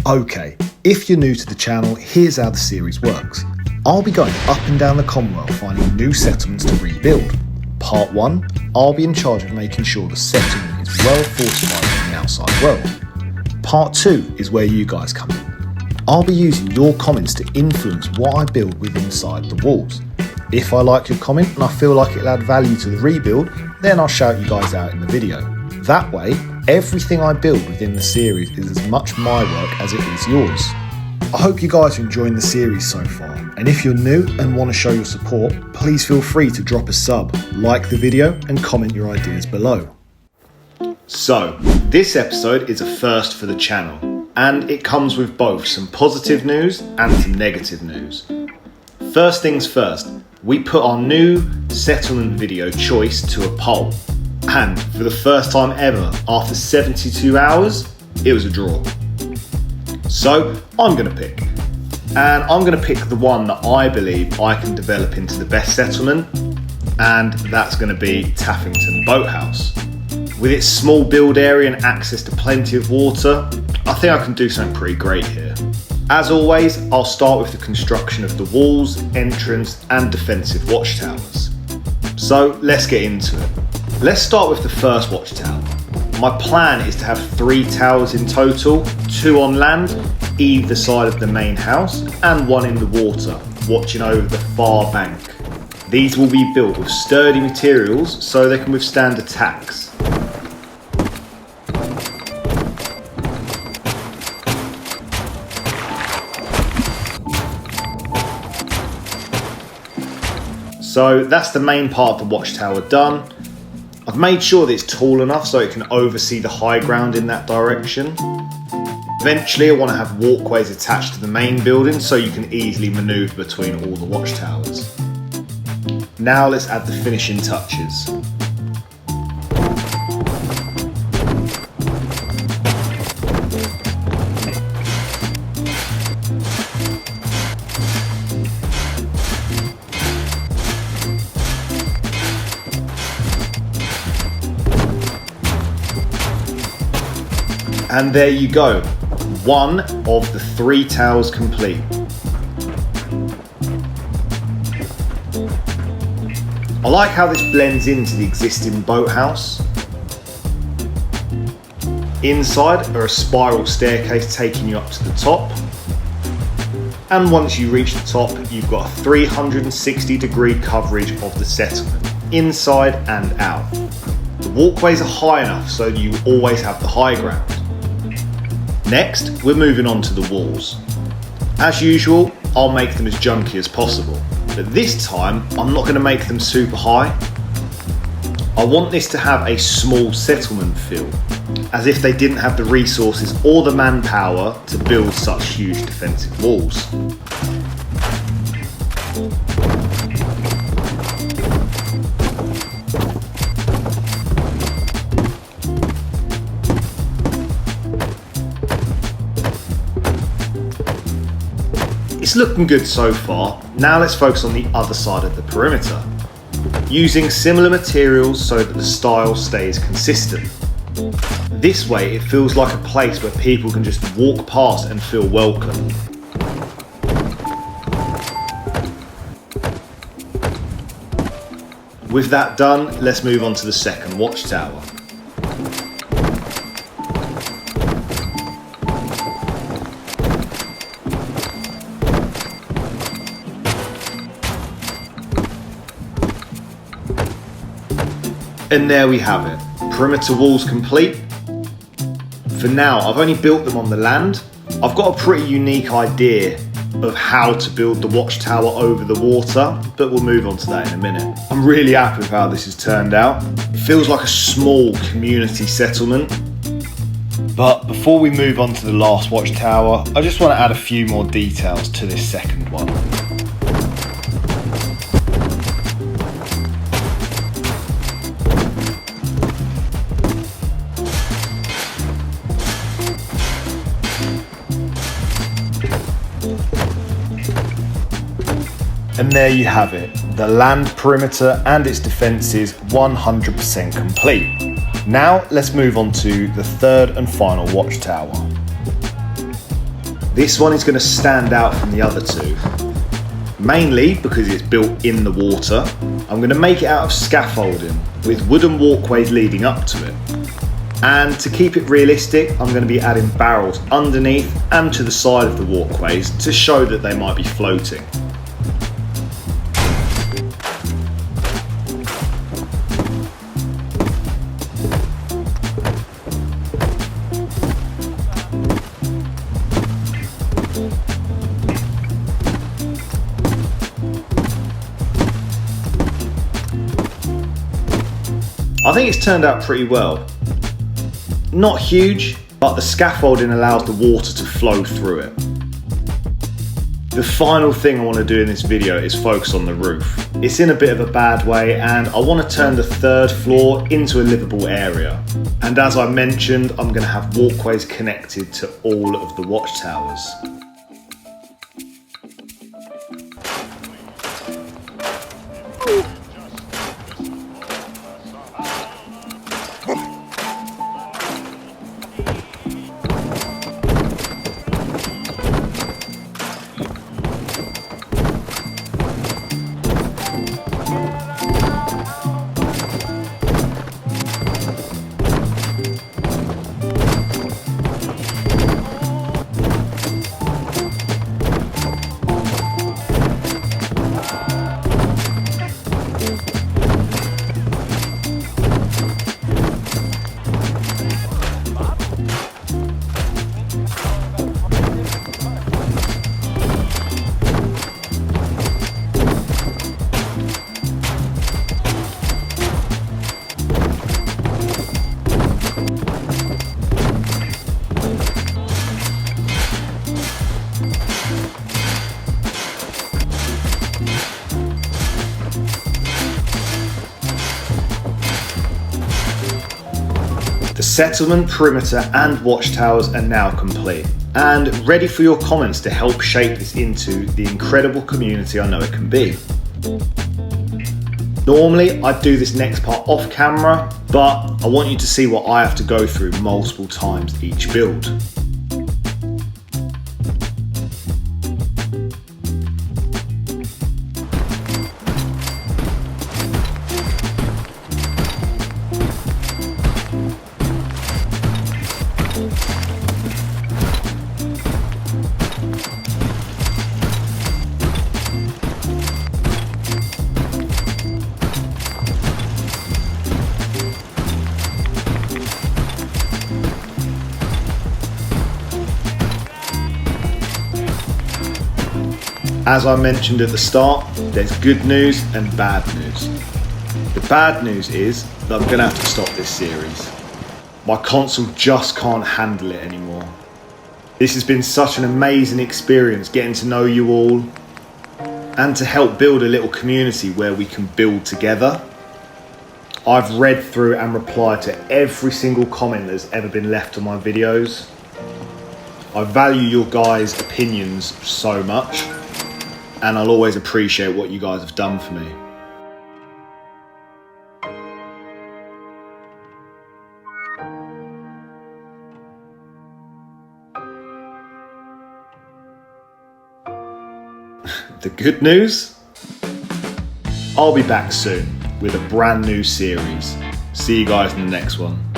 Okay, if you're new to the channel, here's how the series works. I'll be going up and down the Commonwealth finding new settlements to rebuild. Part 1, I'll be in charge of making sure the settlement is well fortified from the outside world. Part 2 is where you guys come in. I'll be using your comments to influence what I build within inside the walls. If I like your comment and I feel like it'll add value to the rebuild, then I'll shout you guys out in the video. That way, everything I build within the series is as much my work as it is yours. I hope you guys are enjoying the series so far, and if you're new and want to show your support, please feel free to drop a sub, like the video and comment your ideas below. So, this episode is a first for the channel, and it comes with both some positive news and some negative news. First things first, we put our new settlement video choice to a poll, and for the first time ever, after 72 hours, it was a draw. So I'm going to pick, and I'm going to pick the one that I believe I can develop into the best settlement, and that's going to be Taffington Boathouse. With its small build area and access to plenty of water, I think I can do something pretty great here. As always, I'll start with the construction of the walls, entrance and defensive watchtowers. So let's get into it. Let's start with the first watchtower. My plan is to have 3 towers in total, 2 on land, either side of the main house, and 1 in the water, watching over the far bank. These will be built with sturdy materials so they can withstand attacks. So that's the main part of the watchtower done. I've made sure that it's tall enough so it can oversee the high ground in that direction. Eventually I want to have walkways attached to the main building so you can easily manoeuvre between all the watchtowers. Now let's add the finishing touches. And there you go, 1 of the 3 towers complete. I like how this blends into the existing boathouse. Inside are a spiral staircase taking you up to the top. And once you reach the top, you've got a 360-degree coverage of the settlement, inside and out. The walkways are high enough so you always have the high ground. Next, we're moving on to the walls. As usual, I'll make them as junky as possible, but this time I'm not going to make them super high. I want this to have a small settlement feel, as if they didn't have the resources or the manpower to build such huge defensive walls. It's looking good so far. Now let's focus on the other side of the perimeter, using similar materials so that the style stays consistent. This way it feels like a place where people can just walk past and feel welcome. With that done, let's move on to the second watchtower. And there we have it, perimeter walls complete. For now, I've only built them on the land. I've got a pretty unique idea of how to build the watchtower over the water, but we'll move on to that in a minute. I'm really happy with how this has turned out. It feels like a small community settlement. But before we move on to the last watchtower, I just want to add a few more details to this second one. And there you have it, the land perimeter and its defences 100% complete. Now let's move on to the third and final watchtower. This one is going to stand out from the other two, mainly because it's built in the water. I'm going to make it out of scaffolding with wooden walkways leading up to it. And to keep it realistic, I'm going to be adding barrels underneath and to the side of the walkways to show that they might be floating. I think it's turned out pretty well. Not huge, but the scaffolding allows the water to flow through it. The final thing I want to do in this video is focus on the roof. It's in a bit of a bad way and I want to turn the third floor into a livable area. And as I mentioned, I'm going to have walkways connected to all of the watchtowers. The settlement perimeter and watchtowers are now complete and ready for your comments to help shape this into the incredible community I know it can be. Normally I'd do this next part off camera, but I want you to see what I have to go through multiple times each build. As I mentioned at the start, there's good news and bad news. The bad news is that I'm going to have to stop this series. My console just can't handle it anymore. This has been such an amazing experience getting to know you all and to help build a little community where we can build together. I've read through and replied to every single comment that's ever been left on my videos. I value your guys' opinions so much, and I'll always appreciate what you guys have done for me. The good news? I'll be back soon with a brand new series. See you guys in the next one.